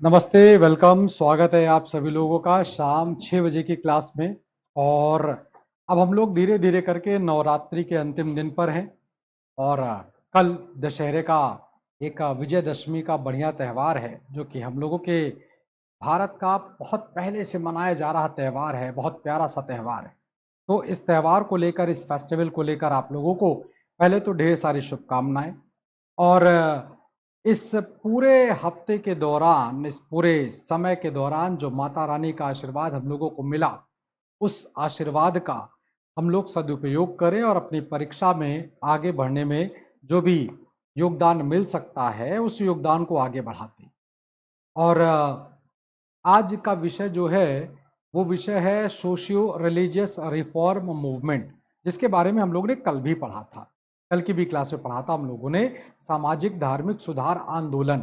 नमस्ते, वेलकम, स्वागत है आप सभी लोगों का शाम 6 बजे की क्लास में। और अब हम लोग धीरे धीरे करके नवरात्रि के अंतिम दिन पर हैं। और कल दशहरे का एक विजयदशमी का बढ़िया त्यौहार है, जो कि हम लोगों के भारत का बहुत पहले से मनाया जा रहा त्यौहार है, बहुत प्यारा सा त्यौहार है। तो इस त्यौहार को लेकर, इस फेस्टिवल को लेकर आप लोगों को पहले तो ढेर सारी शुभकामनाएं। और इस पूरे हफ्ते के दौरान, इस पूरे समय के दौरान जो माता रानी का आशीर्वाद हम लोगों को मिला, उस आशीर्वाद का हम लोग सदुपयोग करें और अपनी परीक्षा में आगे बढ़ने में जो भी योगदान मिल सकता है, उस योगदान को आगे बढ़ाते हैं। और आज का विषय जो है, वो विषय है सोशियो रिलीजियस रिफॉर्म मूवमेंट, जिसके बारे में हम लोग ने कल भी पढ़ा था। कल की भी क्लास में पढ़ा था हम लोगों ने सामाजिक धार्मिक सुधार आंदोलन,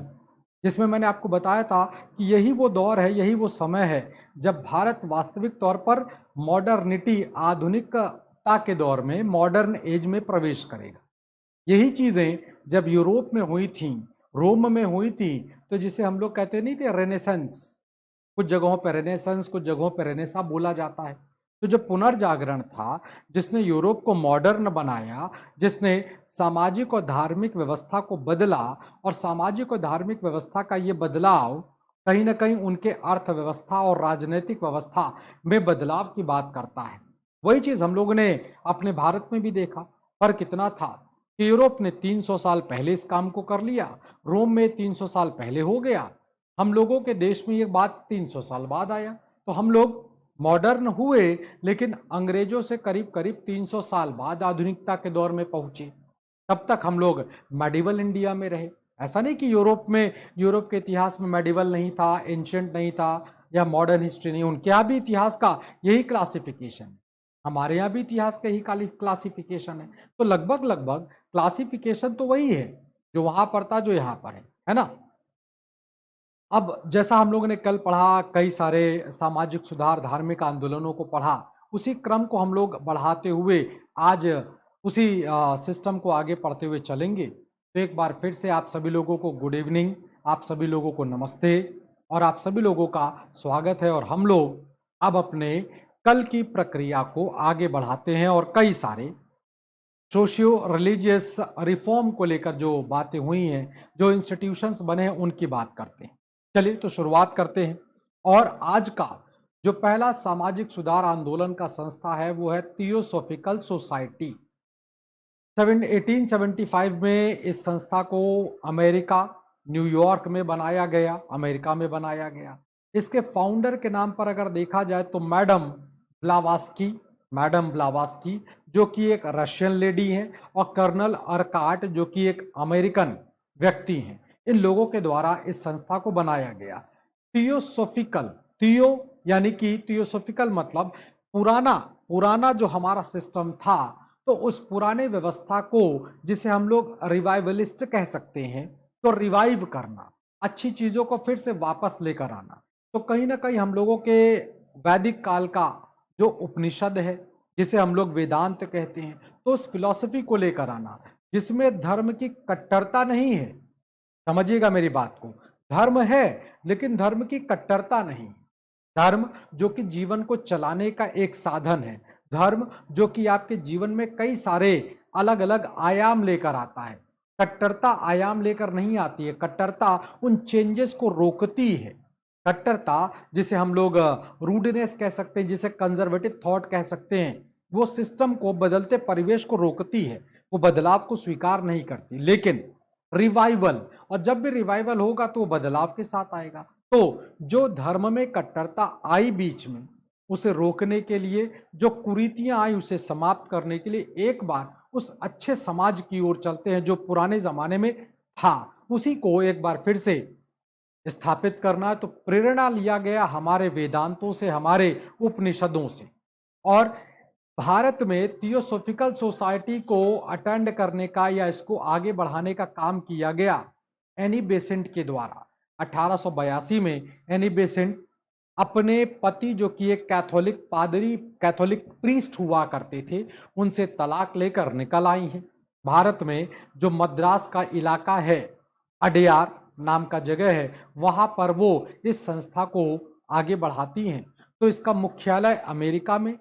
जिसमें मैंने आपको बताया था कि यही वो दौर है, यही वो समय है जब भारत वास्तविक तौर पर मॉडर्निटी, आधुनिकता के दौर में, मॉडर्न एज में प्रवेश करेगा। यही चीजें जब यूरोप में हुई थी, रोम में हुई थी, तो जिसे हम लोग कहते नहीं थे रेनेसेंस, कुछ जगहों पर रेनेसांस, कुछ जगहों पर रेनेसा बोला जाता है। तो जो पुनर्जागरण था, जिसने यूरोप को मॉडर्न बनाया, जिसने सामाजिक और धार्मिक व्यवस्था को बदला, और सामाजिक और धार्मिक व्यवस्था का ये बदलाव कहीं ना कहीं उनके अर्थव्यवस्था और राजनीतिक व्यवस्था में बदलाव की बात करता है। वही चीज हम लोगों ने अपने भारत में भी देखा। पर कितना था कि यूरोप ने 300 साल पहले इस काम को कर लिया, रोम में 300 साल पहले हो गया, हम लोगों के देश में ये बात 300 साल बाद आया। तो हम लोग मॉडर्न हुए, लेकिन अंग्रेजों से करीब करीब 300 साल बाद आधुनिकता के दौर में पहुंचे। तब तक हम लोग मेडिवल इंडिया में रहे। ऐसा नहीं कि यूरोप में, यूरोप के इतिहास में मेडिवल नहीं था, एंशियंट नहीं था, या मॉडर्न हिस्ट्री नहीं। उनके यहाँ भी इतिहास का यही क्लासिफिकेशन है, हमारे यहाँ भी इतिहास का यही क्लासिफिकेशन है। तो लगभग लगभग क्लासिफिकेशन तो वही है, जो वहां पर था, जो यहाँ पर है ना। अब जैसा हम लोगों ने कल पढ़ा, कई सारे सामाजिक सुधार, धार्मिक आंदोलनों को पढ़ा, उसी क्रम को हम लोग बढ़ाते हुए आज उसी सिस्टम को आगे पढ़ते हुए चलेंगे। तो एक बार फिर से आप सभी लोगों को गुड इवनिंग, आप सभी लोगों को नमस्ते, और आप सभी लोगों का स्वागत है। और हम लोग अब अपने कल की प्रक्रिया को आगे बढ़ाते हैं, और कई सारे सोशियो रिलीजियस रिफॉर्म को लेकर जो बातें हुई हैं, जो इंस्टीट्यूशंस बने हैं, उनकी बात करते हैं। चलिए तो शुरुआत करते हैं। और आज का जो पहला सामाजिक सुधार आंदोलन का संस्था है, वो है थियोसॉफिकल सोसाइटी। 1875 में इस संस्था को अमेरिका, न्यूयॉर्क में बनाया गया, अमेरिका में बनाया गया। इसके फाउंडर के नाम पर अगर देखा जाए तो ब्लावास्की मैडम ब्लावास्की, जो कि एक रशियन लेडी हैं, और कर्नल अर्काट, जो कि एक अमेरिकन व्यक्ति हैं। इन लोगों के द्वारा इस संस्था को बनाया गया। थियोसॉफिकल, थियो यानी कि थियोसॉफिकल मतलब पुराना, पुराना जो हमारा सिस्टम था, तो उस पुराने व्यवस्था को, जिसे हम लोग रिवाइवलिस्ट कह सकते हैं, तो रिवाइव करना, अच्छी चीजों को फिर से वापस लेकर आना। तो कहीं ना कहीं हम लोगों के वैदिक काल का जो उपनिषद है, जिसे हम लोग वेदांत कहते हैं, तो उस फिलॉसफी को लेकर आना, जिसमें धर्म की कट्टरता नहीं है। समझिएगा मेरी बात को, धर्म है लेकिन धर्म की कट्टरता नहीं। धर्म जो कि जीवन को चलाने का एक साधन है, धर्म जो कि आपके जीवन में कई सारे अलग अलग आयाम लेकर आता है। कट्टरता आयाम लेकर नहीं आती है, कट्टरता उन चेंजेस को रोकती है। कट्टरता जिसे हम लोग रूडनेस कह सकते हैं, जिसे कंजर्वेटिव थॉट कह सकते हैं, वो सिस्टम को, बदलते परिवेश को रोकती है, वो बदलाव को स्वीकार नहीं करती। लेकिन रिवाइवल, और जब भी रिवाइवल होगा तो वो बदलाव के साथ आएगा। तो जो धर्म में कट्टरता आई बीच में, उसे रोकने के लिए, जो कुरीतियां आई उसे समाप्त करने के लिए, एक बार उस अच्छे समाज की ओर चलते हैं जो पुराने जमाने में था, उसी को एक बार फिर से स्थापित करना है। तो प्रेरणा लिया गया हमारे वेदांतों से, हमारे उपनिषदों से। और भारत में थियोसॉफिकल सोसाइटी को अटेंड करने का, या इसको आगे बढ़ाने का काम किया गया एनी बेसेंट के द्वारा। 1882 में एनी बेसेंट अपने पति, जो कि एक कैथोलिक पादरी, कैथोलिक प्रीस्ट हुआ करते थे, उनसे तलाक लेकर निकल आई हैं। भारत में जो मद्रास का इलाका है, अडेयार, नाम का जगह है, वहां पर वो इस संस्था को आगे बढ़ाती हैं। तो इसका मुख्यालय अमेरिका में,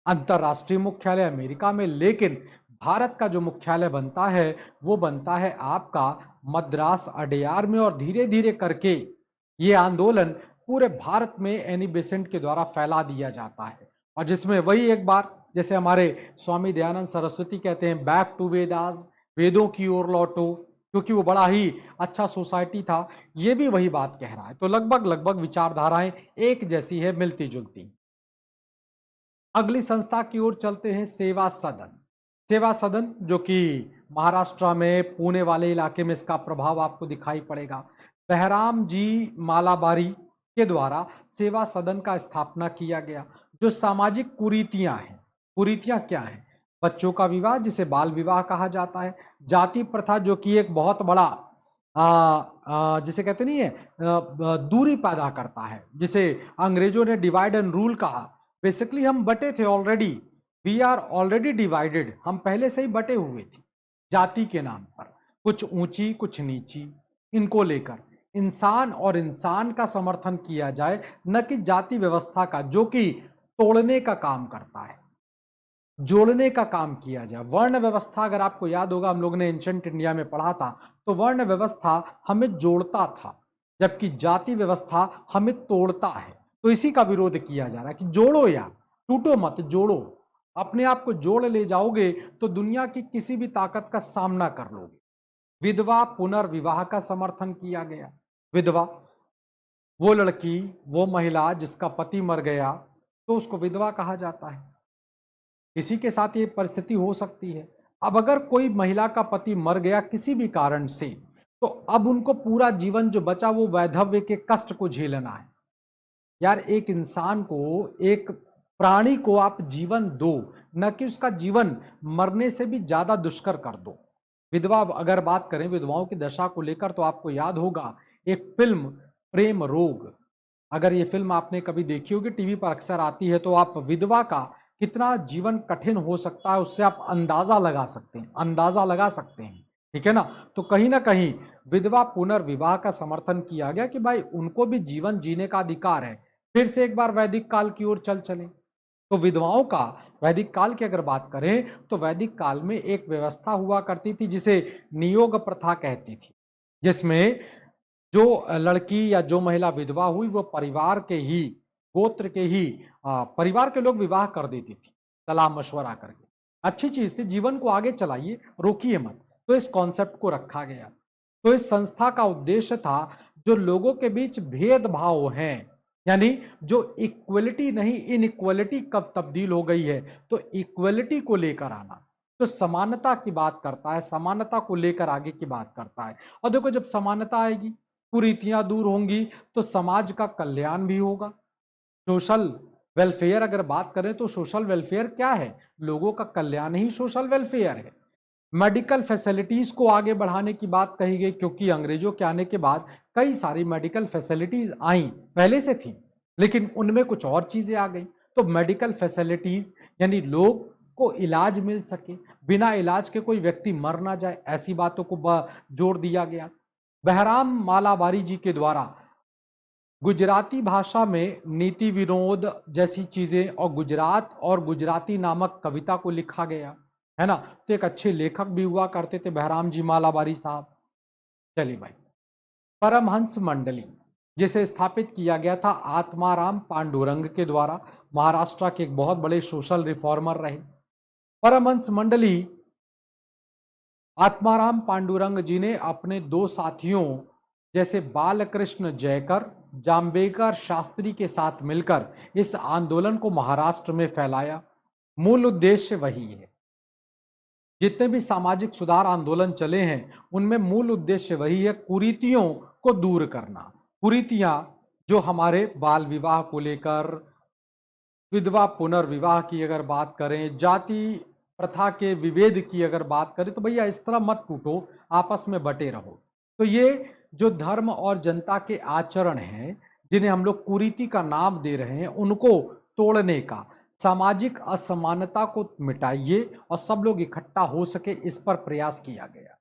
अंतर्राष्ट्रीय मुख्यालय अमेरिका में, लेकिन भारत का जो मुख्यालय बनता है वो बनता है आपका मद्रास अडेयार में। और धीरे धीरे करके ये आंदोलन पूरे भारत में एनी बेसेंट के द्वारा फैला दिया जाता है, और जिसमें वही एक बार जैसे हमारे स्वामी दयानंद सरस्वती कहते हैं, बैक टू वेदास, वेदों की ओर लौटो, क्योंकि वो बड़ा ही अच्छा सोसाइटी था। ये भी वही बात कह रहा है। तो लगभग लगभग विचारधाराएं एक जैसी है, मिलती जुलती। अगली संस्था की ओर चलते हैं, सेवा सदन। सेवा सदन जो कि महाराष्ट्र में पुणे वाले इलाके में इसका प्रभाव आपको दिखाई पड़ेगा। बहराम जी मालाबारी के द्वारा सेवा सदन का स्थापना किया गया। जो सामाजिक कुरीतियां हैं, कुरीतियां क्या हैं? बच्चों का विवाह जिसे बाल विवाह कहा जाता है, जाति प्रथा जो कि एक बहुत बड़ा जिसे कहते नहीं है दूरी पैदा करता है, जिसे अंग्रेजों ने डिवाइड एंड रूल कहा। बेसिकली हम बटे थे already, we are already divided, हम पहले से ही बटे हुए थे जाति के नाम पर, कुछ ऊंची कुछ नीची। इनको लेकर इंसान और इंसान का समर्थन किया जाए, न कि जाति व्यवस्था का, जो कि तोड़ने का काम करता है, जोड़ने का काम किया जाए। वर्ण व्यवस्था, अगर आपको याद होगा हम लोग ने एंशंट इंडिया में पढ़ा था, तो वर्ण व्यवस्था हमें जोड़ता था, जबकि जाति व्यवस्था हमें तोड़ता है। तो इसी का विरोध किया जा रहा है कि जोड़ो यार, टूटो मत, जोड़ो। अपने आप को जोड़ ले जाओगे तो दुनिया की किसी भी ताकत का सामना कर लोगे। विधवा पुनर्विवाह का समर्थन किया गया। विधवा वो लड़की, वो महिला जिसका पति मर गया, तो उसको विधवा कहा जाता है। किसी के साथ ये परिस्थिति हो सकती है। अब अगर कोई महिला का पति मर गया किसी भी कारण से, तो अब उनको पूरा जीवन जो बचा वो वैधव्य के कष्ट को झेलना है। यार एक इंसान को, एक प्राणी को आप जीवन दो, न कि उसका जीवन मरने से भी ज्यादा दुष्कर कर दो। विधवा, अगर बात करें विधवाओं की दशा को लेकर, तो आपको याद होगा एक फिल्म प्रेम रोग, अगर ये फिल्म आपने कभी देखी होगी, टीवी पर अक्सर आती है, तो आप विधवा का कितना जीवन कठिन हो सकता है उससे आप अंदाजा लगा सकते हैं, अंदाजा लगा सकते हैं। ठीक है ना? तो कहीं ना कहीं विधवा पुनर्विवाह का समर्थन किया गया कि भाई उनको भी जीवन जीने का अधिकार है। फिर से एक बार वैदिक काल की ओर चले, तो विधवाओं का वैदिक काल की अगर बात करें, तो वैदिक काल में एक व्यवस्था हुआ करती थी जिसे नियोग प्रथा कहती थी, जिसमें जो लड़की या जो महिला विधवा हुई वो परिवार के ही, गोत्र के ही परिवार के लोग विवाह कर देती थी, सलाह मशवरा करके। अच्छी चीज थी, जीवन को आगे चलाइए, रोकिए मत। तो इस कॉन्सेप्ट को रखा गया। तो इस संस्था का उद्देश्य था जो लोगों के बीच भेदभाव हैं, यानी जो इक्वलिटी नहीं इनइक्वलिटी कब तब्दील हो गई है, तो इक्वलिटी को लेकर आना। तो समानता की बात करता है, समानता को लेकर आगे की बात करता है। और देखो जब समानता आएगी, कुरीतियां दूर होंगी, तो समाज का कल्याण भी होगा। सोशल वेलफेयर अगर बात करें, तो सोशल वेलफेयर क्या है? लोगों का कल्याण ही सोशल वेलफेयर है। मेडिकल फैसिलिटीज को आगे बढ़ाने की बात कही गई, क्योंकि अंग्रेजों के आने के बाद कई सारी मेडिकल फैसिलिटीज आई, पहले से थी, लेकिन उनमें कुछ और चीजें आ गई। तो मेडिकल फैसिलिटीज यानी लोग को इलाज मिल सके, बिना इलाज के कोई व्यक्ति मर ना जाए, ऐसी बातों को जोर दिया गया। बहराम मालाबारी जी के द्वारा गुजराती भाषा में नीति विनोद जैसी चीजें और गुजरात और गुजराती नामक कविता को लिखा गया, है ना? तो एक अच्छे लेखक भी हुआ करते थे बहराम जी मालाबारी साहब। चलिए भाई, परमहंस मंडली जिसे स्थापित किया गया था आत्माराम पांडुरंग के द्वारा, महाराष्ट्र के एक बहुत बड़े सोशल रिफॉर्मर रहे। परमहंस मंडली आत्माराम पांडुरंग जी ने अपने दो साथियों जैसे बालकृष्ण जयकर, जाम्बेकर शास्त्री के साथ मिलकर इस आंदोलन को महाराष्ट्र में फैलाया। मूल उद्देश्य वही है, जितने भी सामाजिक सुधार आंदोलन चले हैं उनमें मूल उद्देश्य वही है, कुरीतियों को दूर करना। कुरीतियां जो हमारे बाल विवाह को लेकर, विधवा पुनर्विवाह की अगर बात करें, जाति प्रथा के विभेद की अगर बात करें, तो भैया इस तरह मत टूटो, आपस में बटे रहो। तो ये जो धर्म और जनता के आचरण हैं, जिन्हें हम लोग कुरीति का नाम दे रहे हैं, उनको तोड़ने का, सामाजिक असमानता को मिटाइए और सब लोग इकट्ठा हो सके, इस पर प्रयास किया गया।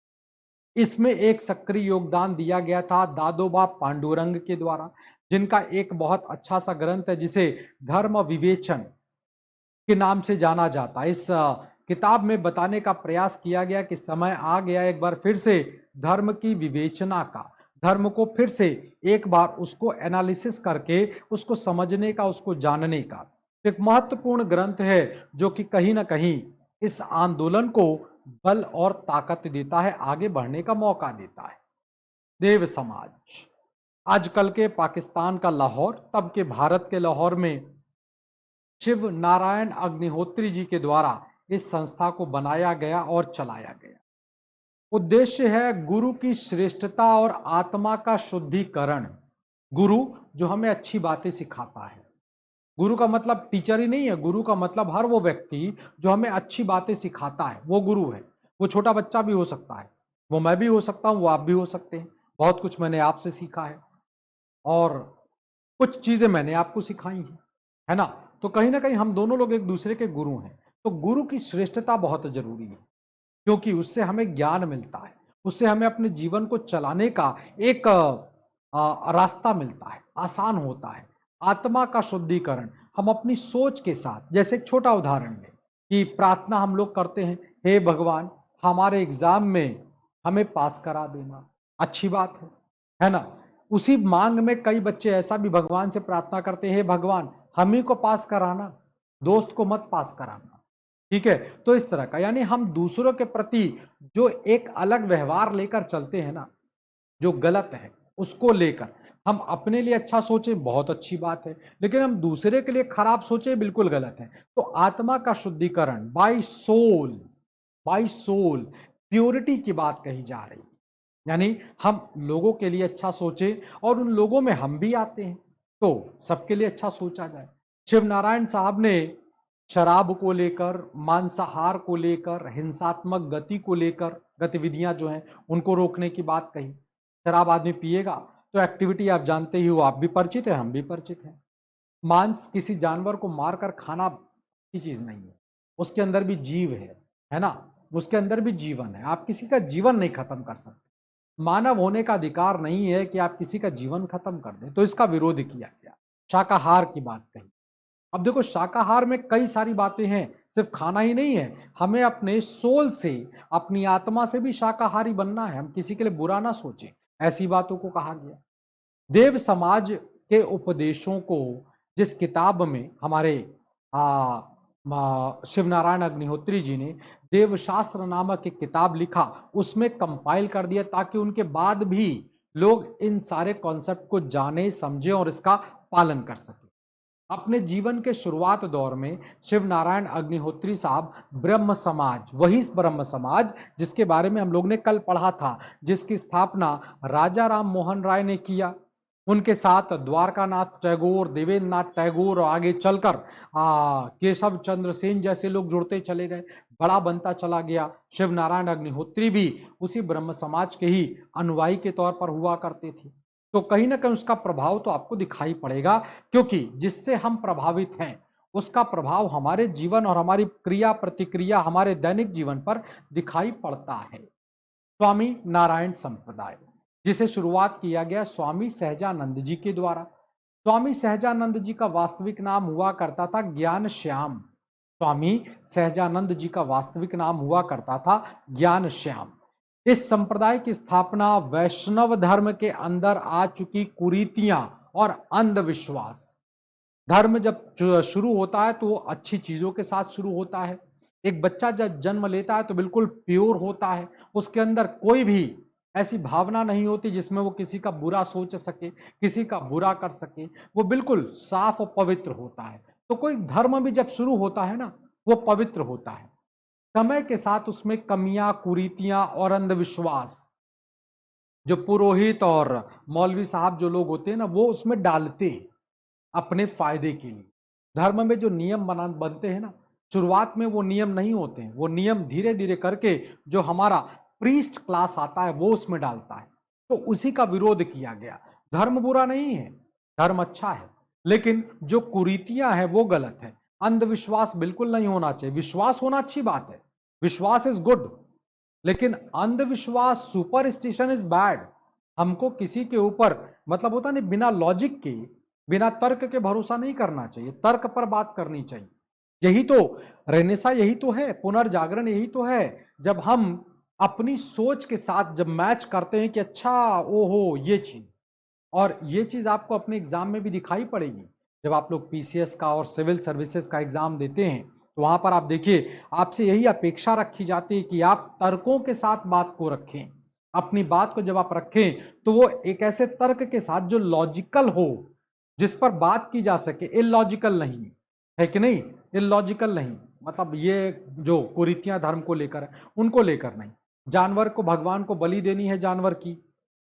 इसमें एक सक्रिय योगदान दिया गया था दादोबा पांडुरंग के द्वारा, जिनका एक बहुत अच्छा सा ग्रंथ है जिसे धर्म विवेचन के नाम से जाना जाता है। इस किताब में बताने का प्रयास किया गया कि समय आ गया एक बार फिर से धर्म की विवेचना का, धर्म को फिर से एक बार उसको एनालिसिस करके उसको समझने का, उसको जानने का। एक महत्वपूर्ण ग्रंथ है जो कि कहीं ना कहीं इस आंदोलन को बल और ताकत देता है, आगे बढ़ने का मौका देता है। देव समाज आजकल के पाकिस्तान का लाहौर, तब के भारत के लाहौर में शिव नारायण अग्निहोत्री जी के द्वारा इस संस्था को बनाया गया और चलाया गया। उद्देश्य है गुरु की श्रेष्ठता और आत्मा का शुद्धिकरण। गुरु जो हमें अच्छी बातें सिखाता है, गुरु का मतलब टीचर ही नहीं है, गुरु का मतलब हर वो व्यक्ति जो हमें अच्छी बातें सिखाता है वो गुरु है। वो छोटा बच्चा भी हो सकता है, वो मैं भी हो सकता हूं, वो आप भी हो सकते हैं। बहुत कुछ मैंने आपसे सीखा है और कुछ चीजें मैंने आपको सिखाई हैं, है ना। तो कहीं ना कहीं हम दोनों लोग एक दूसरे के गुरु हैं। तो गुरु की श्रेष्ठता बहुत जरूरी है, क्योंकि उससे हमें ज्ञान मिलता है, उससे हमें अपने जीवन को चलाने का एक रास्ता मिलता है, आसान होता है। आत्मा का शुद्धिकरण हम अपनी सोच के साथ, जैसे एक छोटा उदाहरण लें कि प्रार्थना हम लोग करते हैं, हे भगवान हमारे एग्जाम में हमें पास करा देना, अच्छी बात है ना। उसी मांग में कई बच्चे ऐसा भी भगवान से प्रार्थना करते हैं, हे भगवान हम ही को पास कराना, दोस्त को मत पास कराना। ठीक है, तो इस तरह का, यानी हम दूसरों के प्रति जो एक अलग व्यवहार लेकर चलते हैं ना, जो गलत है उसको लेकर हम अपने लिए अच्छा सोचें, बहुत अच्छी बात है, लेकिन हम दूसरे के लिए खराब सोचें, बिल्कुल गलत है। तो आत्मा का शुद्धिकरण बाय सोल प्योरिटी की बात कही जा रही है, यानी हम लोगों के लिए अच्छा सोचें और उन लोगों में हम भी आते हैं तो सबके लिए अच्छा सोचा जाए। शिव नारायण साहब ने शराब को लेकर, मांसाहार को लेकर, हिंसात्मक गति को लेकर, गतिविधियां जो हैं उनको रोकने की बात कही। शराब आदमी पिएगा तो एक्टिविटी आप जानते ही हो, आप भी परिचित है, हम भी परिचित हैं। मांस किसी जानवर को मारकर खाना की चीज नहीं है, उसके अंदर भी जीव है ना, उसके अंदर भी जीवन है। आप किसी का जीवन नहीं खत्म कर सकते, मानव होने का अधिकार नहीं है कि आप किसी का जीवन खत्म कर दें, तो इसका विरोध किया गया। शाकाहार की बात कही। अब देखो शाकाहार में कई सारी बातें हैं, सिर्फ खाना ही नहीं है, हमें अपने सोल से, अपनी आत्मा से भी शाकाहारी बनना है, हम किसी के लिए बुरा ना सोचें, ऐसी बातों को कहा गया। देव समाज के उपदेशों को जिस किताब में हमारे शिव नारायण अग्निहोत्री जी ने देवशास्त्र नामक एक किताब लिखा, उसमें कंपाइल कर दिया ताकि उनके बाद भी लोग इन सारे कॉन्सेप्ट को जाने, समझें और इसका पालन कर सके। अपने जीवन के शुरुआत दौर में शिव नारायण अग्निहोत्री साहब ब्रह्म समाज, वही ब्रह्म समाज जिसके बारे में हम लोग ने कल पढ़ा था, जिसकी स्थापना राजा राम मोहन राय ने किया, उनके साथ द्वारकानाथ टैगोर, देवेंद्र नाथ टैगोर और आगे चलकर केशव चंद्र सेन जैसे लोग जुड़ते चले गए, बड़ा बनता चला गया। शिव नारायण अग्निहोत्री भी उसी ब्रह्म समाज के ही अनुयायी के तौर पर हुआ करते थे। तो कहीं ना कहीं उसका प्रभाव तो आपको दिखाई पड़ेगा, क्योंकि जिससे हम प्रभावित हैं उसका प्रभाव हमारे जीवन और हमारी क्रिया प्रतिक्रिया, हमारे दैनिक जीवन पर दिखाई पड़ता है। स्वामी नारायण संप्रदाय, जिसे शुरुआत किया गया स्वामी सहजानंद जी के द्वारा। स्वामी सहजानंद जी का वास्तविक नाम हुआ करता था ज्ञान श्याम। स्वामी सहजानंद जी का वास्तविक नाम हुआ करता था ज्ञान श्याम। इस संप्रदाय की स्थापना वैष्णव धर्म के अंदर आ चुकी कुरीतियां और अंधविश्वास, धर्म जब शुरू होता है तो वो अच्छी चीजों के साथ शुरू होता है। एक बच्चा जब जन्म लेता है तो बिल्कुल प्योर होता है, उसके अंदर कोई भी ऐसी भावना नहीं होती जिसमें वो किसी का बुरा सोच सके, किसी का बुरा कर सके, वो बिल्कुल साफ और पवित्र होता है। तो कोई धर्म भी जब शुरू होता है ना, वो पवित्र होता है। समय के साथ उसमें कमियां, कुरीतियां और अंधविश्वास जो पुरोहित और मौलवी साहब जो लोग होते हैं ना, वो उसमें डालते हैं अपने फायदे के लिए। धर्म में जो नियम बनते हैं ना, शुरुआत में वो नियम नहीं होते हैं, वो नियम धीरे धीरे करके जो हमारा प्रीस्ट क्लास आता है वो उसमें डालता है। तो उसी का विरोध किया गया। धर्म बुरा नहीं है, धर्म अच्छा है, लेकिन जो कुरीतियां हैं वो गलत है। अंधविश्वास बिल्कुल नहीं होना चाहिए, विश्वास होना अच्छी बात है, विश्वास इज गुड, लेकिन अंधविश्वास, सुपरस्टिशन इज बैड। हमको किसी के ऊपर मतलब होता नहीं, बिना लॉजिक के, बिना तर्क के भरोसा नहीं करना चाहिए, तर्क पर बात करनी चाहिए। यही तो रेनेसा, यही तो है पुनर्जागरण, यही तो है जब हम अपनी सोच के साथ जब मैच करते हैं कि अच्छा ओहो ये चीज, और ये चीज आपको अपने एग्जाम में भी दिखाई पड़ेगी। जब आप लोग पीसीएस का और सिविल सर्विसेज का एग्जाम देते हैं तो वहां पर आप देखिए, आपसे यही अपेक्षा रखी जाती है कि आप तर्कों के साथ बात को रखें। अपनी बात को जब आप रखें तो वो एक ऐसे तर्क के साथ जो लॉजिकल हो, जिस पर बात की जा सके, इलॉजिकल नहीं, है कि नहीं, इलॉजिकल नहीं, मतलब ये जो कुरीतियां धर्म को लेकर है उनको लेकर नहीं। जानवर को, भगवान को बलि देनी है जानवर की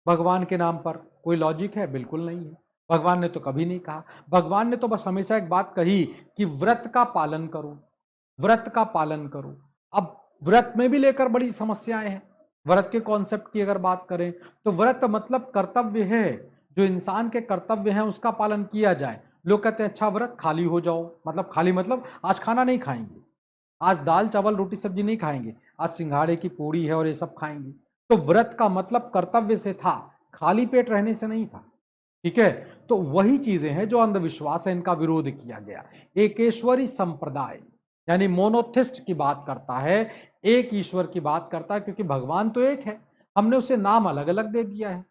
भगवान के नाम पर, कोई लॉजिक है? बिल्कुल नहीं है। भगवान ने तो कभी नहीं कहा। भगवान ने तो बस हमेशा एक बात कही कि व्रत का पालन करो, व्रत का पालन करो। अब व्रत में भी लेकर बड़ी समस्याएं हैं। व्रत के कॉन्सेप्ट की अगर बात करें तो व्रत मतलब कर्तव्य है, जो इंसान के कर्तव्य हैं उसका पालन किया जाए। लोग कहते हैं अच्छा व्रत, खाली हो जाओ, मतलब खाली मतलब आज खाना नहीं खाएंगे, आज दाल चावल रोटी सब्जी नहीं खाएंगे, आज सिंघाड़े की पूड़ी है और ये सब खाएंगे। तो व्रत का मतलब कर्तव्य से था, खाली पेट रहने से नहीं था। ठीक है, तो वही चीजें हैं जो अंधविश्वास है, इनका विरोध किया गया। एकेश्वरी संप्रदाय यानी मोनोथिस्ट की बात करता है, एक ईश्वर की बात करता है, क्योंकि भगवान तो एक है, हमने उसे नाम अलग अलग दे दिया है।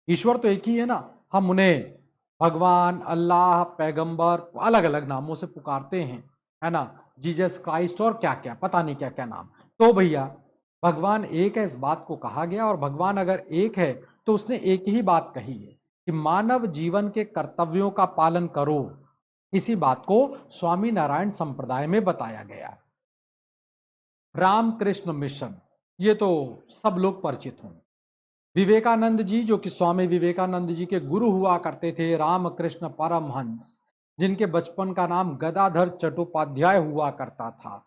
ईश्वर तो एक ही है ना, हम उन्हें भगवान, अल्लाह, पैगंबर अलग अलग नामों से पुकारते हैं, है ना, जीसस क्राइस्ट और क्या क्या, पता नहीं क्या क्या नाम। तो भैया भगवान एक है, इस बात को कहा गया, और भगवान अगर एक है तो उसने एक ही बात कही है कि मानव जीवन के कर्तव्यों का पालन करो। इसी बात को स्वामी नारायण संप्रदाय में बताया गया। रामकृष्ण मिशन, ये तो सब लोग परिचित होंगे। विवेकानंद जी, जो कि स्वामी विवेकानंद जी के गुरु हुआ करते थे, रामकृष्ण परमहंस, जिनके बचपन का नाम गदाधर चट्टोपाध्याय हुआ करता था।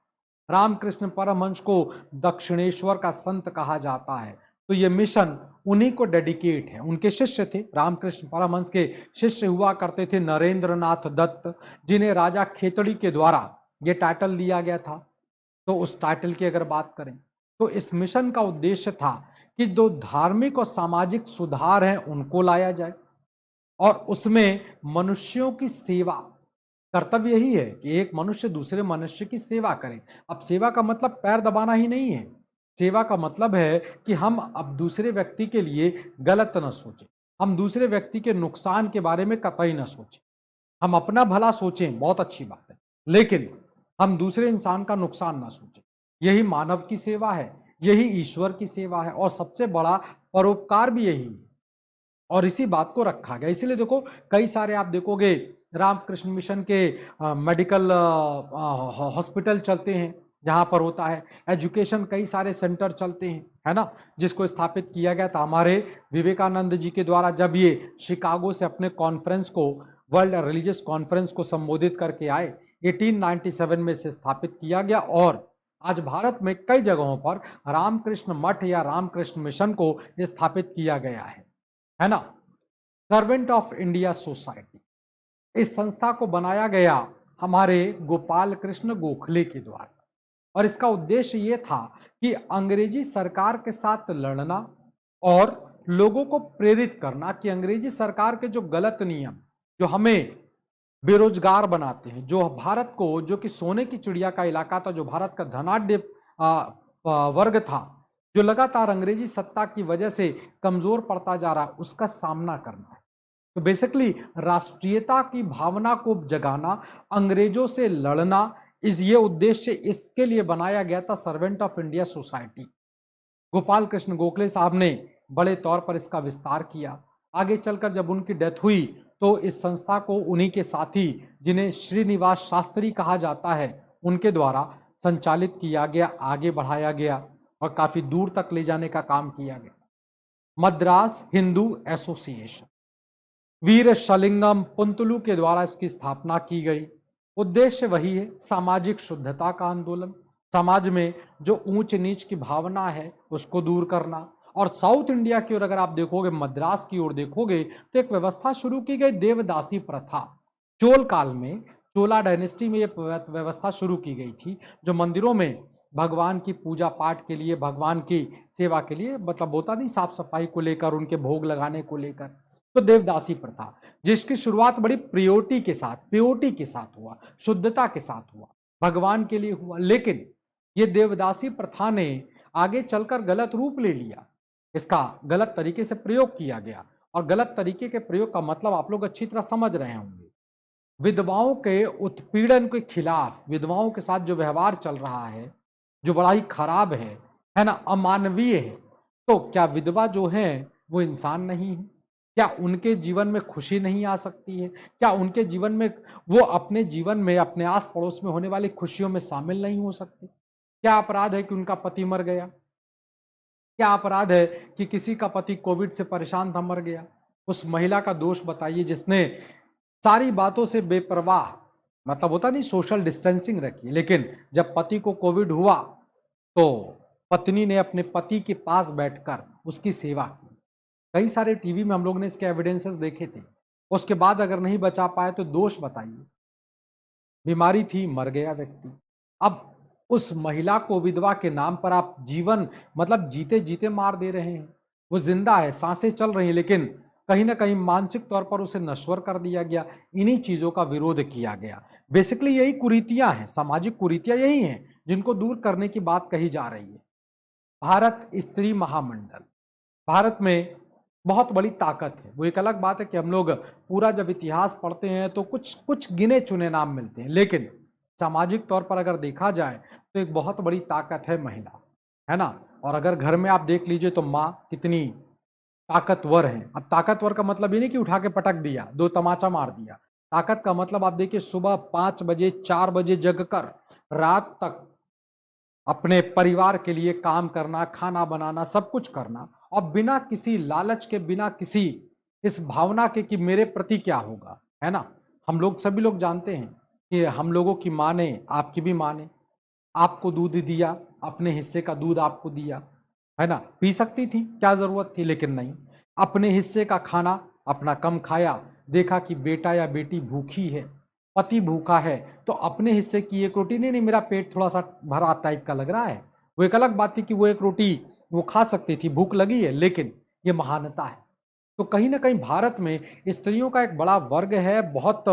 रामकृष्ण परमहंस को दक्षिणेश्वर का संत कहा जाता है। तो ये मिशन उन्हीं को डेडिकेट है, उनके शिष्य थे। रामकृष्ण परमहंस के शिष्य हुआ करते थे नरेंद्र नाथ दत्त, जिन्हें राजा खेतड़ी के द्वारा ये टाइटल दिया गया था। तो उस टाइटल की अगर बात करें तो इस मिशन का उद्देश्य था कि जो धार्मिक और सामाजिक सुधार हैं उनको लाया जाए, और उसमें मनुष्यों की सेवा, कर्तव्य यही है कि एक मनुष्य दूसरे मनुष्य की सेवा करे। अब सेवा का मतलब पैर दबाना ही नहीं है, सेवा का मतलब है कि हम अब दूसरे व्यक्ति के लिए गलत न सोचें, हम दूसरे व्यक्ति के नुकसान के बारे में कतई न सोचें। हम अपना भला सोचें, बहुत अच्छी बात है, लेकिन हम दूसरे इंसान का नुकसान ना सोचें। यही मानव की सेवा है, यही ईश्वर की सेवा है, और सबसे बड़ा परोपकार भी यही है। और इसी बात को रखा गया। इसीलिए देखो, कई सारे आप देखोगे रामकृष्ण मिशन के मेडिकल हॉस्पिटल चलते हैं, जहां पर होता है एजुकेशन, कई सारे सेंटर चलते हैं, है ना, जिसको स्थापित किया गया था हमारे विवेकानंद जी के द्वारा। जब ये शिकागो से अपने कॉन्फ्रेंस को, वर्ल्ड रिलीजियस कॉन्फ्रेंस को संबोधित करके आए, 1897 में से स्थापित किया गया, और आज भारत में कई जगहों पर रामकृष्ण मठ या रामकृष्ण मिशन को स्थापित किया गया है ना। सर्वेंट ऑफ इंडिया सोसाइटी, इस संस्था को बनाया गया हमारे गोपाल कृष्ण गोखले के द्वारा, और इसका उद्देश्य यह था कि अंग्रेजी सरकार के साथ लड़ना और लोगों को प्रेरित करना कि अंग्रेजी सरकार के जो गलत नियम, जो हमें बेरोजगार बनाते हैं, जो भारत को, जो कि सोने की चिड़िया का इलाका था, जो भारत का धनाढ्य वर्ग था, जो लगातार अंग्रेजी सत्ता की वजह से कमजोर पड़ता जा रहा, उसका सामना करना है। तो बेसिकली राष्ट्रीयता की भावना को जगाना, अंग्रेजों से लड़ना, इस ये उद्देश्य इसके लिए बनाया गया था servant of India society. Gopal Krishna Gokhale साहब ने बड़े तौर पर इसका विस्तार किया। आगे चलकर जब उनकी डेथ हुई तो इस संस्था को उन्हीं के साथी, जिन्हें श्रीनिवास शास्त्री कहा जाता है, उनके द्वारा संचालित किया गया, आगे बढ़ाया गया और काफी दूर तक ले जाने का काम किया गया। मद्रास हिंदू एसोसिएशन, वीर शलिंगम पुंतलू के द्वारा इसकी स्थापना की गई। उद्देश्य वही है, सामाजिक शुद्धता का आंदोलन, समाज में जो ऊंच नीच की भावना है उसको दूर करना। और साउथ इंडिया की ओर अगर आप देखोगे, मद्रास की ओर देखोगे, तो एक व्यवस्था शुरू की गई, देवदासी प्रथा। चोल काल में, चोला डायनेस्टी में ये व्यवस्था शुरू की गई थी, जो मंदिरों में भगवान की पूजा पाठ के लिए, भगवान की सेवा के लिए, मतलब होता नहीं साफ सफाई को लेकर, उनके भोग लगाने को लेकर। तो देवदासी प्रथा जिसकी शुरुआत बड़ी प्योरिटी के साथ हुआ, शुद्धता के साथ हुआ, भगवान के लिए हुआ, लेकिन ये देवदासी प्रथा ने आगे चलकर गलत रूप ले लिया। इसका गलत तरीके से प्रयोग किया गया, और गलत तरीके के प्रयोग का मतलब आप लोग अच्छी तरह समझ रहे होंगे। विधवाओं के उत्पीड़न के खिलाफ, विधवाओं के साथ जो व्यवहार चल रहा है, जो बड़ा ही खराब है ना, अमानवीय है। तो क्या विधवा जो है वो इंसान नहीं है? क्या उनके जीवन में खुशी नहीं आ सकती है? क्या उनके जीवन में, वो अपने जीवन में, अपने आस पड़ोस में होने वाली खुशियों में शामिल नहीं हो सकती? क्या अपराध है कि उनका पति मर गया? क्या अपराध है कि किसी का पति कोविड से परेशान था, मर गया? उस महिला का दोष बताइए जिसने सारी बातों से बेपरवाह, मतलब होता नहीं, सोशल डिस्टेंसिंग रखी, लेकिन जब पति को कोविड हुआ तो पत्नी ने अपने पति के पास बैठकर उसकी सेवा की। कई सारे टीवी में हम लोग ने इसके एविडेंसेस देखे थे। उसके बाद अगर नहीं बचा पाए तो दोष बताइए। बीमारी थी, मर गया व्यक्ति। अब उस महिला को विधवा के नाम पर आप जीवन, मतलब जीते जीते मार दे रहे हैं। वो जिंदा है, सांसें चल रही हैं, लेकिन कहीं ना कहीं मानसिक तौर पर उसे नश्वर कर दिया गया। इन्हीं चीजों का विरोध किया गया। बेसिकली यही कुरीतियां हैं, सामाजिक कुरीतियां यही हैं जिनको दूर करने की बात कही जा रही है। भारत स्त्री महामंडल, भारत में बहुत बड़ी ताकत है। वो एक अलग बात है कि हम लोग पूरा जब इतिहास पढ़ते हैं तो कुछ कुछ गिने चुने नाम मिलते हैं, लेकिन सामाजिक तौर पर अगर देखा जाए तो एक बहुत बड़ी ताकत है महिला, है ना। और अगर घर में आप देख लीजिए तो माँ कितनी ताकतवर है। अब ताकतवर का मतलब ये नहीं कि उठा के पटक दिया, दो तमाचा मार दिया। ताकत का मतलब आप देखिए, सुबह 5 बजे 4 बजे जगकर रात तक अपने परिवार के लिए काम करना, खाना बनाना, सब कुछ करना, और बिना किसी लालच के, बिना किसी इस भावना के कि मेरे प्रति क्या होगा, है ना। हम लोग सभी लोग जानते हैं कि हम लोगों की माँ ने, आपकी भी माँ ने आपको दूध दिया, अपने हिस्से का दूध आपको दिया, है ना। पी सकती थी, क्या जरूरत थी, लेकिन नहीं, अपने हिस्से का खाना अपना कम खाया। देखा कि बेटा या बेटी भूखी है, पति भूखा है, तो अपने हिस्से की एक रोटी, नहीं मेरा पेट थोड़ा सा भरा टाइप का लग रहा है, वो एक अलग बात थी कि वो एक रोटी वो खा सकती थी, भूख लगी है, लेकिन ये महानता है। तो कहीं ना कहीं भारत में स्त्रियों का एक बड़ा वर्ग है, बहुत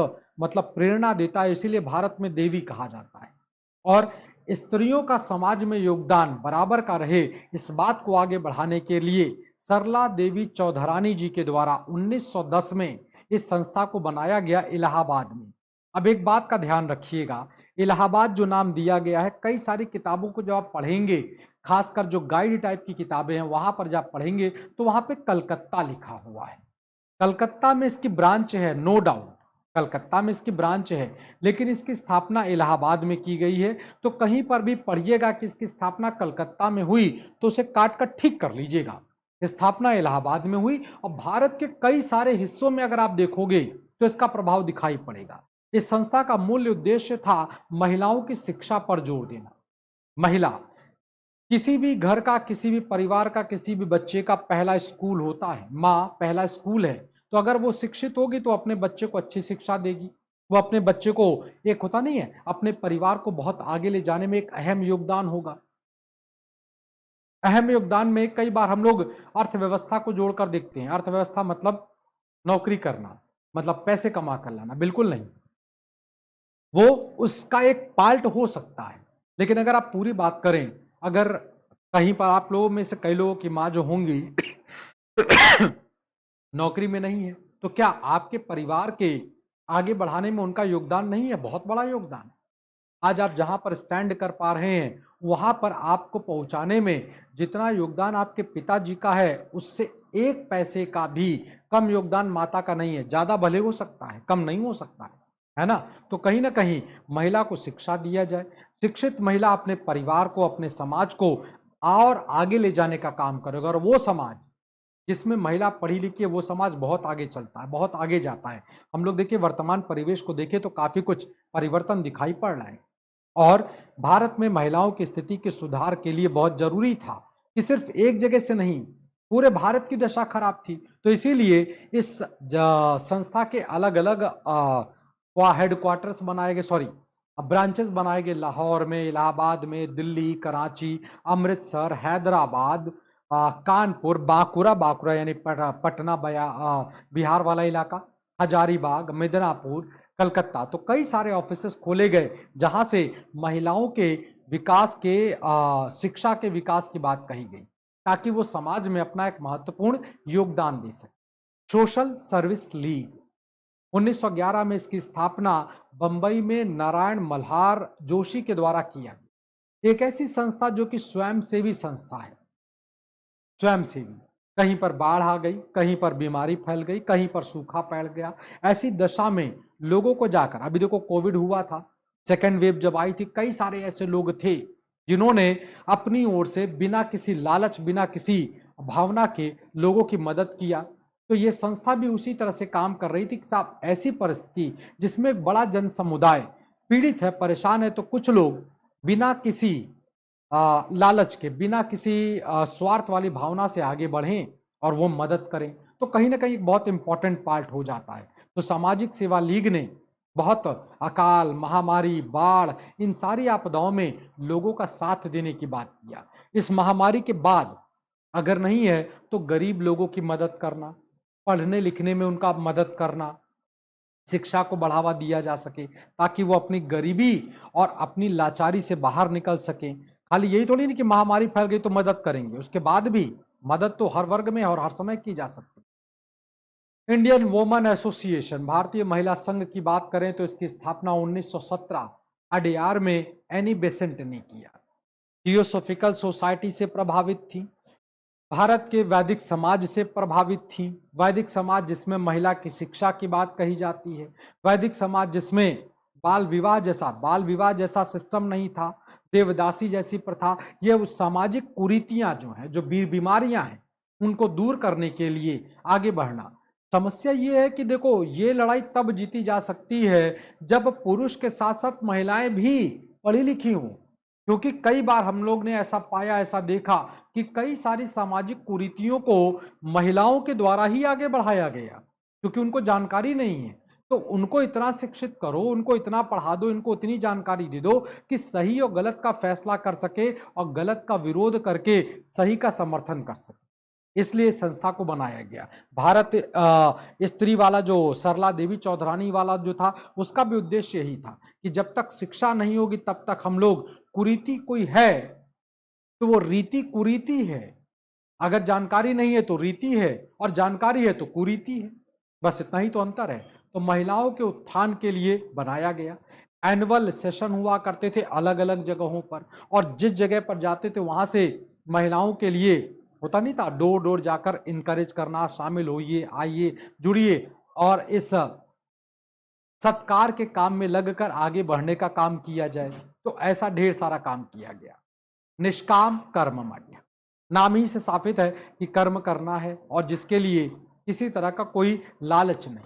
मतलब प्रेरणा देता है, इसीलिए भारत में देवी कहा जाता है। और स्त्रियों का समाज में योगदान बराबर का रहे, इस बात को आगे बढ़ाने के लिए सरला देवी चौधरानी जी के द्वारा 1910 में इस संस्था को बनाया गया, इलाहाबाद में। अब एक बात का ध्यान रखिएगा, इलाहाबाद जो नाम दिया गया है, कई सारी किताबों को जब आप पढ़ेंगे, खासकर जो गाइड टाइप की किताबें हैं, वहां पर जब पढ़ेंगे तो वहां पे कलकत्ता लिखा हुआ है। कलकत्ता में इसकी ब्रांच है, नो डाउट, कलकत्ता में इसकी ब्रांच है, लेकिन इसकी स्थापना इलाहाबाद में की गई है। तो कहीं पर भी पढ़िएगा कि इसकी स्थापना कलकत्ता में हुई तो उसे काट कर ठीक कर लीजिएगा, स्थापना इलाहाबाद में हुई। और भारत के कई सारे हिस्सों में अगर आप देखोगे तो इसका प्रभाव दिखाई पड़ेगा। इस संस्था का मूल उद्देश्य था महिलाओं की शिक्षा पर जोर देना। महिला, किसी भी घर का, किसी भी परिवार का, किसी भी बच्चे का पहला स्कूल होता है, माँ पहला स्कूल है। तो अगर वो शिक्षित होगी तो अपने बच्चे को अच्छी शिक्षा देगी, वो अपने बच्चे को, एक होता नहीं है, अपने परिवार को बहुत आगे ले जाने में एक अहम योगदान होगा। अहम योगदान में कई बार हम लोग अर्थव्यवस्था को जोड़कर देखते हैं। अर्थव्यवस्था मतलब नौकरी करना, मतलब पैसे कमा कर लाना, बिल्कुल नहीं। वो उसका एक पार्ट हो सकता है, लेकिन अगर आप पूरी बात करें, अगर कहीं पर आप लोगों में से कई लोगों की माँ जो होंगी नौकरी में नहीं है, तो क्या आपके परिवार के आगे बढ़ाने में उनका योगदान नहीं है? बहुत बड़ा योगदान है। आज आप जहां पर स्टैंड कर पा रहे हैं, वहां पर आपको पहुंचाने में जितना योगदान आपके पिताजी का है, उससे एक पैसे का भी कम योगदान माता का नहीं है। ज्यादा भले हो सकता है, कम नहीं हो सकता है ना। तो कहीं ना कहीं महिला को शिक्षा दिया जाए, शिक्षित महिला अपने परिवार को, अपने समाज को और आगे ले जाने का काम करेगा। और वो समाज जिसमें महिला पढ़ी लिखी है, वो समाज बहुत आगे चलता है, बहुत आगे जाता है। हम लोग देखिए, वर्तमान परिवेश को देखें तो काफी कुछ परिवर्तन दिखाई पड़ रहा है। और भारत में महिलाओं की स्थिति के सुधार के लिए बहुत जरूरी था कि सिर्फ एक जगह से नहीं, पूरे भारत की दशा खराब थी। तो इसीलिए इस संस्था के अलग अलग हेडक्वार्टर्स बनाए गए, सॉरी, ब्रांचेस बनाए गए लाहौर में, इलाहाबाद में, दिल्ली, कराची, अमृतसर, हैदराबाद, कानपुर, बांकुरा, बांकुरा यानी पटना, बिहार वाला इलाका, हजारीबाग, मिदनापुर, कलकत्ता। तो कई सारे ऑफिसेस खोले गए जहां से महिलाओं के विकास के, शिक्षा के विकास की बात कही गई, ताकि वो समाज में अपना एक महत्वपूर्ण योगदान दे सके। सोशल सर्विस लीग 1911 में इसकी स्थापना बंबई में नारायण मल्हार जोशी के द्वारा किया गया। एक ऐसी संस्था जो कि स्वयंसेवी संस्था है, स्वयंसेवी। कहीं पर बाढ़ आ गई, कहीं पर बीमारी फैल गई, कहीं पर सूखा पड़ गया, ऐसी दशा में लोगों को जाकर, अभी देखो कोविड हुआ था, सेकेंड वेव जब आई थी, कई सारे ऐसे लोग थे जिन्होंने अपनी ओर से बिना किसी लालच, बिना किसी भावना के लोगों की मदद किया। तो ये संस्था भी उसी तरह से काम कर रही थी कि साहब ऐसी परिस्थिति जिसमें बड़ा जन समुदाय पीड़ित है, परेशान है, तो कुछ लोग बिना किसी लालच के, बिना किसी स्वार्थ वाली भावना से आगे बढ़ें और वो मदद करें, तो कहीं ना कहीं बहुत इंपॉर्टेंट पार्ट हो जाता है। तो सामाजिक सेवा लीग ने बहुत अकाल, महामारी, बाढ़, इन सारी आपदाओं में लोगों का साथ देने की बात किया। इस महामारी के बाद अगर नहीं है तो गरीब लोगों की मदद करना, पढ़ने लिखने में उनका मदद करना, शिक्षा को बढ़ावा दिया जा सके ताकि वो अपनी गरीबी और अपनी लाचारी से बाहर निकल सके। खाली यही थोड़ी नहीं कि महामारी फैल गई तो मदद करेंगे, उसके बाद भी मदद तो हर वर्ग में और हर समय की जा सकती है। इंडियन वुमेन एसोसिएशन, भारतीय महिला संघ की बात करें तो इसकी स्थापना 1917 अडेयार में एनी बेसेंट ने किया। थियोसोफिकल सोसाइटी से प्रभावित थी, भारत के वैदिक समाज से प्रभावित थी। वैदिक समाज जिसमें महिला की शिक्षा की बात कही जाती है, वैदिक समाज जिसमें बाल विवाह जैसा सिस्टम नहीं था, देवदासी जैसी प्रथा, ये उस सामाजिक कुरीतियां जो हैं, जो बीमारियां हैं, उनको दूर करने के लिए आगे बढ़ना। समस्या ये है कि देखो, ये लड़ाई तब जीती जा सकती है जब पुरुष के साथ साथ महिलाएं भी पढ़ी लिखी हों, क्योंकि कई बार हम लोग ने ऐसा पाया, ऐसा देखा कि कई सारी सामाजिक कुरीतियों को महिलाओं के द्वारा ही आगे बढ़ाया गया, क्योंकि उनको जानकारी नहीं है। तो उनको इतना शिक्षित करो, उनको इतना पढ़ा दो, इनको इतनी जानकारी दे दो कि सही और गलत का फैसला कर सके और गलत का विरोध करके सही का समर्थन कर सके। इसलिए इस संस्था को बनाया गया। भारत स्त्री वाला जो सरला देवी चौधरानी वाला जो था, उसका भी उद्देश्य यही था कि जब तक शिक्षा नहीं होगी तब तक हम लोग, कुरीति कोई है तो वो रीति कुरीति है, अगर जानकारी नहीं है तो रीति है, और जानकारी है तो कुरीति है, बस इतना ही तो अंतर है। तो महिलाओं के उत्थान के लिए बनाया गया। एनुअल सेशन हुआ करते थे अलग अलग जगहों पर, और जिस जगह पर जाते थे वहां से महिलाओं के लिए होता नहीं था, डोर डोर जाकर इनकरेज करना, शामिल होइए, आइए, जुड़िए, और इस सत्कार के काम में लगकर आगे बढ़ने का काम किया जाए। तो ऐसा ढेर सारा काम किया गया। निष्काम कर्म मठ, नाम ही से साबित है कि कर्म करना है और जिसके लिए किसी तरह का कोई लालच नहीं।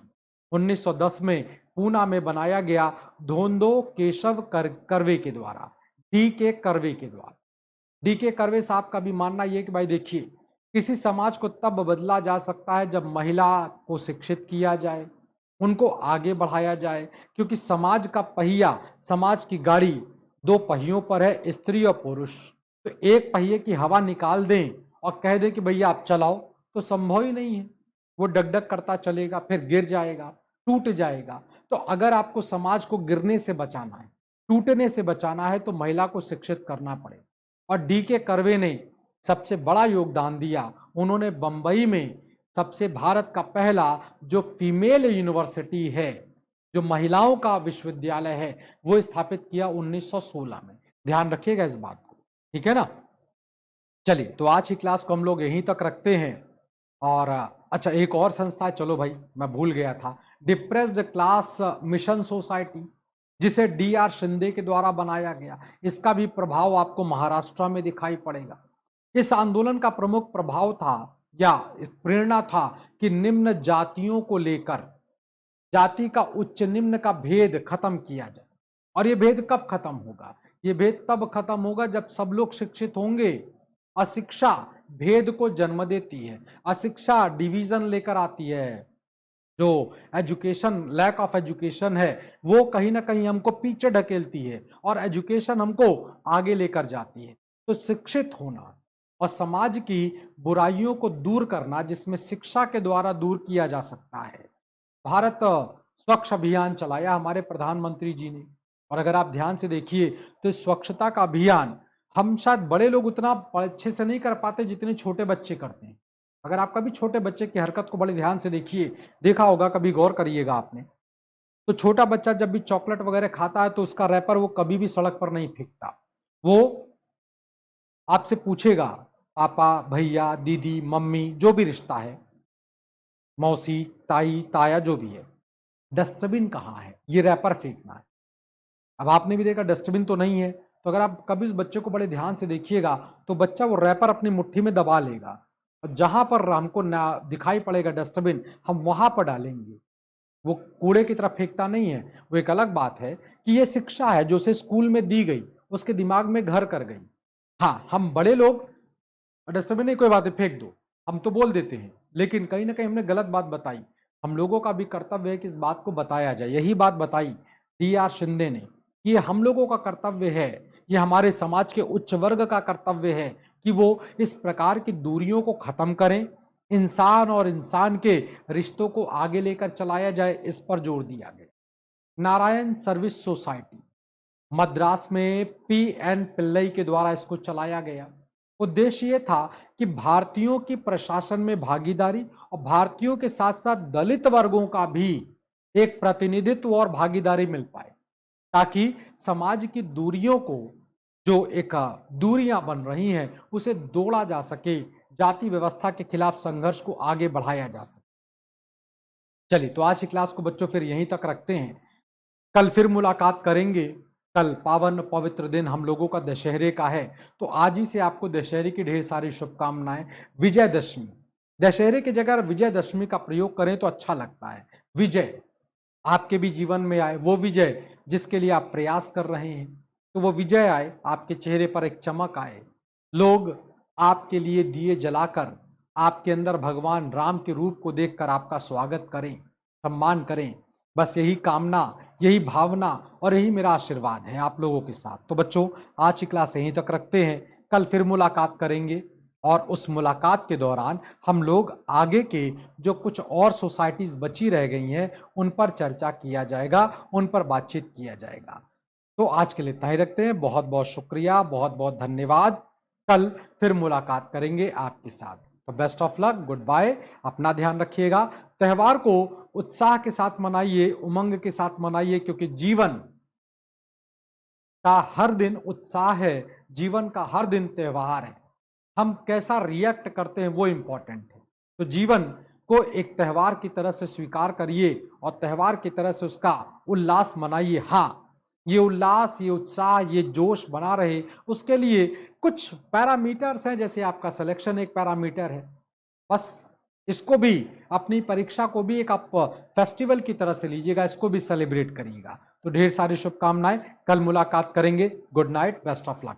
1910 में पूना में बनाया गया धोंदो केशव कर्वे के द्वारा, डी के कर्वे के द्वारा। डी के कर्वे साहब का भी मानना यह कि भाई देखिए, किसी समाज को तब बदला जा सकता है जब महिला को शिक्षित किया जाए, उनको आगे बढ़ाया जाए, क्योंकि समाज का पहिया, समाज की गाड़ी दो पहियों पर है, स्त्री और पुरुष। तो एक पहिए की हवा निकाल दें और कह दें कि भैया आप चलाओ, तो संभव ही नहीं है। वो डगडग करता चलेगा, फिर गिर जाएगा, टूट जाएगा। तो अगर आपको समाज को गिरने से बचाना है, टूटने से बचाना है, तो महिला को शिक्षित करना पड़ेगा। और डी के कर्वे ने सबसे बड़ा योगदान दिया। उन्होंने बंबई में सबसे भारत का पहला जो फीमेल यूनिवर्सिटी है, जो महिलाओं का विश्वविद्यालय है, वो स्थापित किया 1916 में। ध्यान रखिएगा इस बात को, ठीक है ना। चलिए, तो आज की क्लास को हम लोग यहीं तक रखते हैं। और अच्छा, एक और संस्था है, चलो भाई मैं भूल गया था, डिप्रेस्ड क्लास मिशन सोसाइटी, जिसे डी आर शिंदे के द्वारा बनाया गया। इसका भी प्रभाव आपको महाराष्ट्र में दिखाई पड़ेगा। इस आंदोलन का प्रमुख प्रभाव था या प्रेरणा था कि निम्न जातियों को लेकर, जाति का उच्च निम्न का भेद खत्म किया जाए। और यह भेद कब खत्म होगा? यह भेद तब खत्म होगा जब सब लोग शिक्षित होंगे। अशिक्षा भेद को जन्म देती है, अशिक्षा डिवीजन लेकर आती है। जो एजुकेशन, लैक ऑफ एजुकेशन है, वो कहीं ना कहीं हमको पीछे ढकेलती है और एजुकेशन हमको आगे लेकर जाती है। तो शिक्षित होना और समाज की बुराइयों को दूर करना, जिसमें शिक्षा के द्वारा दूर किया जा सकता है। भारत स्वच्छ अभियान चलाया हमारे प्रधानमंत्री जी ने, और अगर आप ध्यान से देखिए तो इस स्वच्छता का अभियान हम शायद बड़े लोग उतना अच्छे से नहीं कर पाते जितने छोटे बच्चे करते हैं। अगर आप कभी छोटे बच्चे की हरकत को बड़े ध्यान से देखिए, देखा होगा, कभी गौर करिएगा आपने, तो छोटा बच्चा जब भी चॉकलेट वगैरह खाता है तो उसका रैपर वो कभी भी सड़क पर नहीं फेंकता। वो आपसे पूछेगा, पापा, भैया, दीदी, मम्मी, जो भी रिश्ता है, मौसी, ताई, ताया, जो भी है, डस्टबिन कहाँ है, ये रैपर फेंकना है। अब आपने भी देखा डस्टबिन तो नहीं है, तो अगर आप कभी उस बच्चे को बड़े ध्यान से देखिएगा तो बच्चा वो रैपर अपनी मुट्ठी में दबा लेगा, और जहां पर हमको ना दिखाई पड़ेगा डस्टबिन, हम वहां पर डालेंगे। वो कूड़े की तरफ फेंकता नहीं है। वो एक अलग बात है कि ये शिक्षा है जो उसे स्कूल में दी गई, उसके दिमाग में घर कर गई। हाँ, हम बड़े लोग डस्टबिन नहीं, कोई बात है, फेंक दो, हम तो बोल देते हैं, लेकिन कहीं ना कहीं हमने गलत बात बताई। हम लोगों का भी कर्तव्य है कि इस बात को बताया जाए। यही बात बताई डी.आर. शिंदे ने, ये हम लोगों का कर्तव्य है, ये हमारे समाज के उच्च वर्ग का कर्तव्य है कि वो इस प्रकार की दूरियों को खत्म करें, इंसान और इंसान के रिश्तों को आगे लेकर चलाया जाए, इस पर जोर दिया गया। नारायण सर्विस सोसाइटी मद्रास में पी.एन. पिल्लई के द्वारा इसको चलाया गया। उद्देश्य ये था कि भारतीयों की प्रशासन में भागीदारी और भारतीयों के साथ साथ दलित वर्गों का भी एक प्रतिनिधित्व और भागीदारी मिल पाए, ताकि समाज की दूरियों को, जो एक दूरियां बन रही हैं, उसे तोड़ा जा सके, जाति व्यवस्था के खिलाफ संघर्ष को आगे बढ़ाया जा सके। चलिए, तो आज की क्लास को बच्चों फिर यहीं तक रखते हैं। कल फिर मुलाकात करेंगे। कल पावन पवित्र दिन हम लोगों का दशहरे का है, तो आज ही से आपको दशहरे की ढेर सारी शुभकामनाएं। विजयदशमी, दशहरे की जगह विजयदशमी का प्रयोग करें तो अच्छा लगता है। विजय आपके भी जीवन में आए, वो विजय जिसके लिए आप प्रयास कर रहे हैं, तो वो विजय आए, आपके चेहरे पर एक चमक आए, लोग आपके लिए दिए जलाकर आपके अंदर भगवान राम के रूप को देखकर आपका स्वागत करें, सम्मान करें। बस यही कामना, यही भावना और यही मेरा आशीर्वाद है आप लोगों के साथ। तो बच्चों, आज की क्लास यहीं तक रखते हैं। कल फिर मुलाकात करेंगे, और उस मुलाकात के दौरान हम लोग आगे के जो कुछ और सोसाइटीज बची रह गई हैं उन पर चर्चा किया जाएगा, उन पर बातचीत किया जाएगा। तो आज के लिए इतना ही रखते हैं। बहुत बहुत शुक्रिया, बहुत बहुत धन्यवाद। कल फिर मुलाकात करेंगे आपके साथ। तो best of luck, good bye, अपना ध्यान रखिएगा। त्योहार को उत्साह के साथ मनाइए, उमंग के साथ मनाइए, क्योंकि जीवन का हर दिन उत्साह है, जीवन का हर दिन त्योहार है। हम कैसा रिएक्ट करते हैं वो इंपॉर्टेंट है। तो जीवन को एक त्योहार की तरह से स्वीकार करिए और त्योहार की तरह से उसका उल्लास मनाइए। हाँ, ये उल्लास, ये उत्साह, ये जोश बना रहे, उसके लिए कुछ पैरामीटर्स हैं, जैसे आपका सिलेक्शन एक पैरामीटर है। बस इसको भी, अपनी परीक्षा को भी एक आप फेस्टिवल की तरह से लीजिएगा, इसको भी सेलिब्रेट करिएगा। तो ढेर सारी शुभकामनाएं, कल मुलाकात करेंगे। Good night, best of luck.